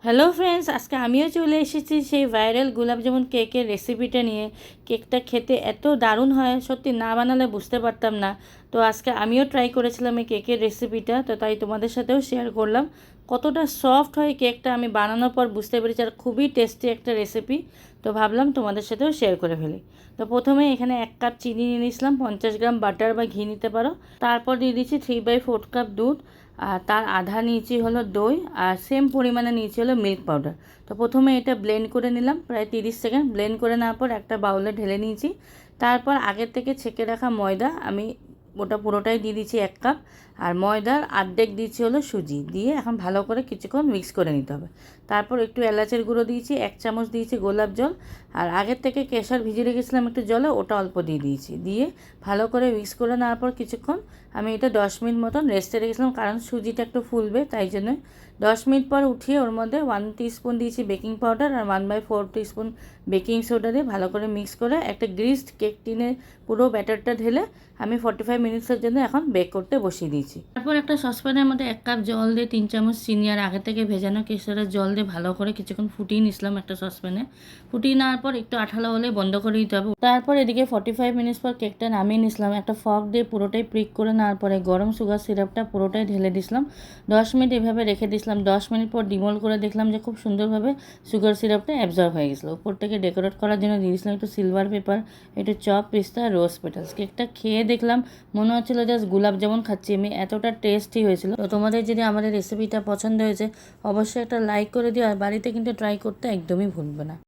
Hello friends, আজকে আমিও চলে এসেছি সেই ভাইরাল গোলাপজামুন কেকের রেসিপিটা নিয়ে। কেকটা খেতে এত দারুণ হয়, সত্যি না বানালে বুঝতে পারতাম না। তো আজকে আমিও ট্রাই করেছিলাম এই কেকের রেসিপিটা, তো তাই তোমাদের সাথেও শেয়ার করলাম। কতটা সফট হয় কেকটা আমি বানানোর পর বুঝতে পেরেছি, আর খুবই টেস্টি একটা রেসিপি। তো ভাবলাম তোমাদের সাথেও শেয়ার করে ফেলি। তো প্রথমে এখানে 1 কাপ চিনি নিয়ে নিয়েছিলাম, 50 গ্রাম বাটার বা ঘি নিতে পারো। তারপর দিয়ে দিচ্ছি 3/4 কাপ দুধ, আর তার আধা নিয়েছি হলো দই, আর সেম পরিমাণে নিয়েছি হলো মিল্ক পাউডার। তো প্রথমে এটা ব্লেন্ড করে নিলাম, প্রায় 30 সেকেন্ড ব্লেন্ড করে নেওয়ার পর একটা বাউলে ঢেলে নিয়েছি। তারপর আগের থেকে ছেঁকে রাখা ময়দা আমি ওটা পুরোটাই দিয়ে দিচ্ছি 1 কাপ, আর ময়দার অর্ধেক দিচ্ছি হলো সুজি দিয়ে এখন ভালো করে কিছুক্ষণ মিক্স করে নিতে হবে। তারপর একটু এলাচের গুঁড়ো দিয়েছি, 1 চামচ দিয়েছি গোলাপ জল, আর আগের থেকে কেশর ভিজিয়ে রেখেছিলাম একটু জলে, ওটা অল্প দিয়ে দিয়েছি। দিয়ে ভালো করে মিক্স করে নেওয়ার পর কিছুক্ষণ আমি এটা 10 মিনিট মতন রেস্টে রেখেছিলাম, কারণ সুজিটা একটু ফুলবে তাই জন্য। 10 মিনিট পর উঠিয়ে ওর মধ্যে 1 টিস্পুন দিয়েছি বেকিং পাউডার আর 1/4 টিস্পুন বেকিং সোডা দিয়ে ভালো করে মিক্স করে একটা গ্রিসড কেক টিনে পুরো ব্যাটারটা ঢেলে আমি 45 মিনিটসের জন্য এখন বেক করতে বসিয়ে দিয়েছি। তারপর একটা সসপ্যানের মধ্যে 1 কাপ জল দিয়ে 3 চামচ চিনি আর আগে থেকে ভেজানো কেশরের জল দিয়ে ভালো করে কিছুক্ষণ ফুটিয়ে নিয়েছিলাম একটা সসপ্যানে। ফুটিয়ে নেওয়ার পর একটু আঠালো হলে বন্ধ করে দিতে হবে। তারপর এদিকে 45 মিনিটস পর কেকটা নামিয়ে নিয়েছিলাম। একটা ফর্ক দিয়ে পুরোটাই প্রিক করে নেওয়ার পরে গরম সুগার সিরাপটা পুরোটাই ঢেলে দিয়েছিলাম। 10 মিনিট এভাবে রেখে দিয়েছিলাম। 10 মিনিট পর ডিমোল করে দেখলাম যে খুব সুন্দরভাবে সুগার সিরাপটা অ্যাবজর্ব হয়ে গেছিলো। উপর থেকে ডেকোরেট করার জন্য দিয়ে দিয়েছিলাম একটু সিলভার পেপার, একটু চপ পিস্তা আর রোজ পেটালস। কেকটা খেয়ে দেখলাম মনে হচ্ছিলো জাস্ট গোলাপ জামুন খাচ্ছি আমি, এতটা টেস্টি হয়েছিল। তো তোমাদের যদি আমাদের রেসিপিটা পছন্দ হয়েছে অবশ্যই একটা লাইক করে দিও, আর বাড়িতে কিন্তু ট্রাই করতে একদমই ভুলবে না।